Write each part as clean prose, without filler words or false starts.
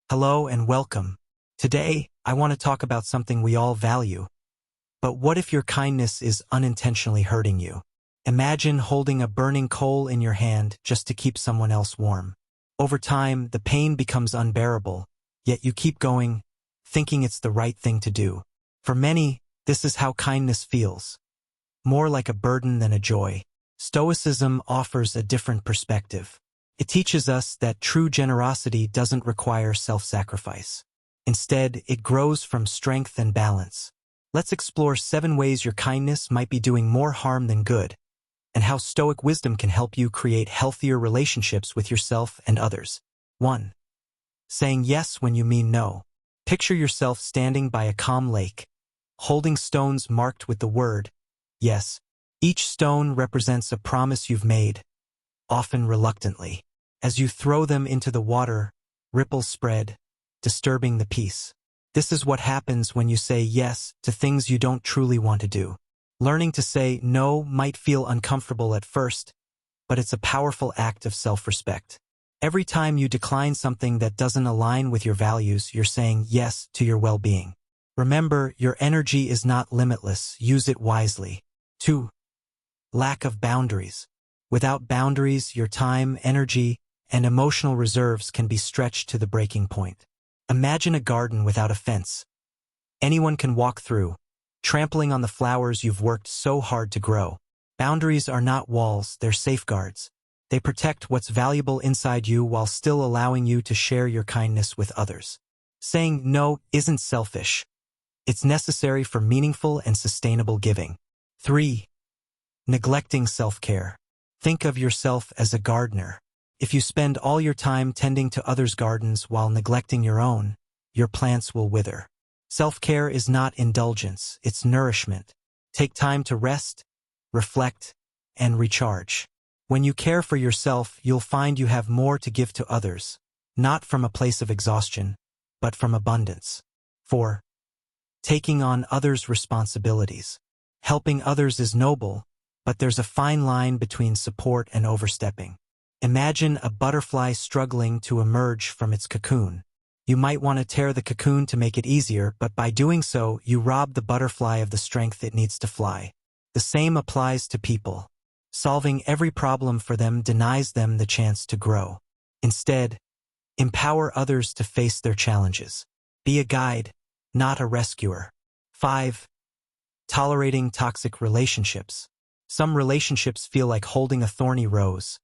Hello and welcome. Today, I want to talk about something we all value. But what if your kindness is unintentionally hurting you? Imagine holding a burning coal in your hand just to keep someone else warm. Over time, the pain becomes unbearable, yet you keep going, thinking it's the right thing to do. For many, this is how kindness feels. More like a burden than a joy. Stoicism offers a different perspective. It teaches us that true generosity doesn't require self-sacrifice. Instead, it grows from strength and balance. Let's explore 7 ways your kindness might be doing more harm than good, and how Stoic wisdom can help you create healthier relationships with yourself and others. 1. Saying yes when you mean no. Picture yourself standing by a calm lake, holding stones marked with the word yes. Each stone represents a promise you've made, often reluctantly. As you throw them into the water, ripples spread, disturbing the peace. This is what happens when you say yes to things you don't truly want to do. Learning to say no might feel uncomfortable at first, but it's a powerful act of self-respect. Every time you decline something that doesn't align with your values, you're saying yes to your well-being. Remember, your energy is not limitless. Use it wisely. 2. Lack of boundaries. Without boundaries, your time, energy, and emotional reserves can be stretched to the breaking point. Imagine a garden without a fence. Anyone can walk through, trampling on the flowers you've worked so hard to grow. Boundaries are not walls, they're safeguards. They protect what's valuable inside you while still allowing you to share your kindness with others. Saying no isn't selfish. It's necessary for meaningful and sustainable giving. 3. Neglecting self-care. Think of yourself as a gardener. If you spend all your time tending to others' gardens while neglecting your own, your plants will wither. Self-care is not indulgence, it's nourishment. Take time to rest, reflect, and recharge. When you care for yourself, you'll find you have more to give to others, not from a place of exhaustion, but from abundance. 4. Taking on others' responsibilities. Helping others is noble, but there's a fine line between support and overstepping. Imagine a butterfly struggling to emerge from its cocoon. You might want to tear the cocoon to make it easier, but by doing so, you rob the butterfly of the strength it needs to fly. The same applies to people. Solving every problem for them denies them the chance to grow. Instead, empower others to face their challenges. Be a guide, not a rescuer. 5. Tolerating toxic relationships. Some relationships feel like holding a thorny rose.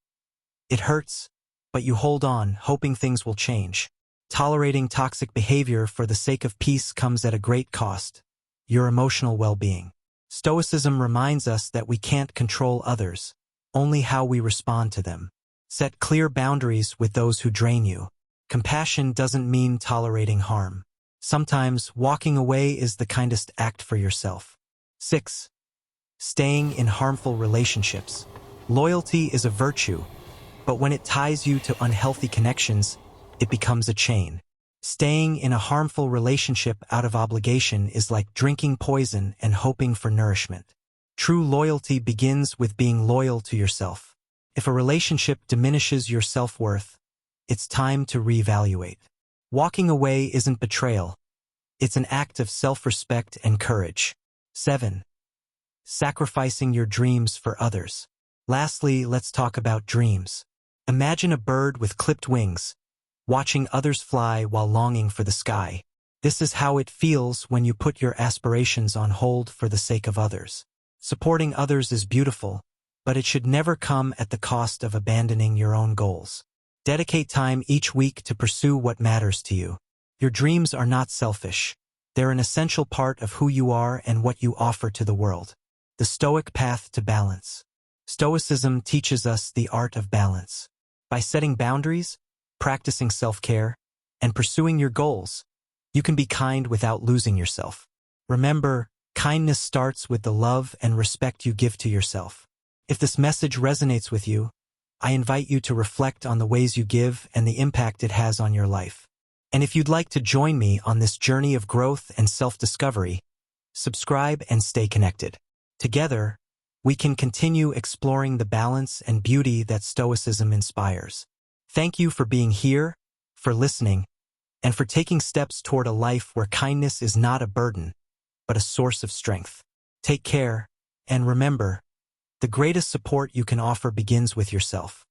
It hurts, but you hold on, hoping things will change. Tolerating toxic behavior for the sake of peace comes at a great cost: your emotional well-being. Stoicism reminds us that we can't control others, only how we respond to them. Set clear boundaries with those who drain you. Compassion doesn't mean tolerating harm. Sometimes walking away is the kindest act for yourself. 6. Staying in harmful relationships. Loyalty is a virtue, but when it ties you to unhealthy connections, it becomes a chain. Staying in a harmful relationship out of obligation is like drinking poison and hoping for nourishment. True loyalty begins with being loyal to yourself. If a relationship diminishes your self-worth, it's time to reevaluate. Walking away isn't betrayal. It's an act of self-respect and courage. 7. Sacrificing your dreams for others. Lastly, let's talk about dreams. Imagine a bird with clipped wings, watching others fly while longing for the sky. This is how it feels when you put your aspirations on hold for the sake of others. Supporting others is beautiful, but it should never come at the cost of abandoning your own goals. Dedicate time each week to pursue what matters to you. Your dreams are not selfish. They're an essential part of who you are and what you offer to the world. The Stoic path to balance. Stoicism teaches us the art of balance. By setting boundaries, practicing self-care, and pursuing your goals, you can be kind without losing yourself. Remember, kindness starts with the love and respect you give to yourself. If this message resonates with you, I invite you to reflect on the ways you give and the impact it has on your life. And if you'd like to join me on this journey of growth and self-discovery, subscribe and stay connected. Together, we can continue exploring the balance and beauty that Stoicism inspires. Thank you for being here, for listening, and for taking steps toward a life where kindness is not a burden, but a source of strength. Take care, and remember, the greatest support you can offer begins with yourself.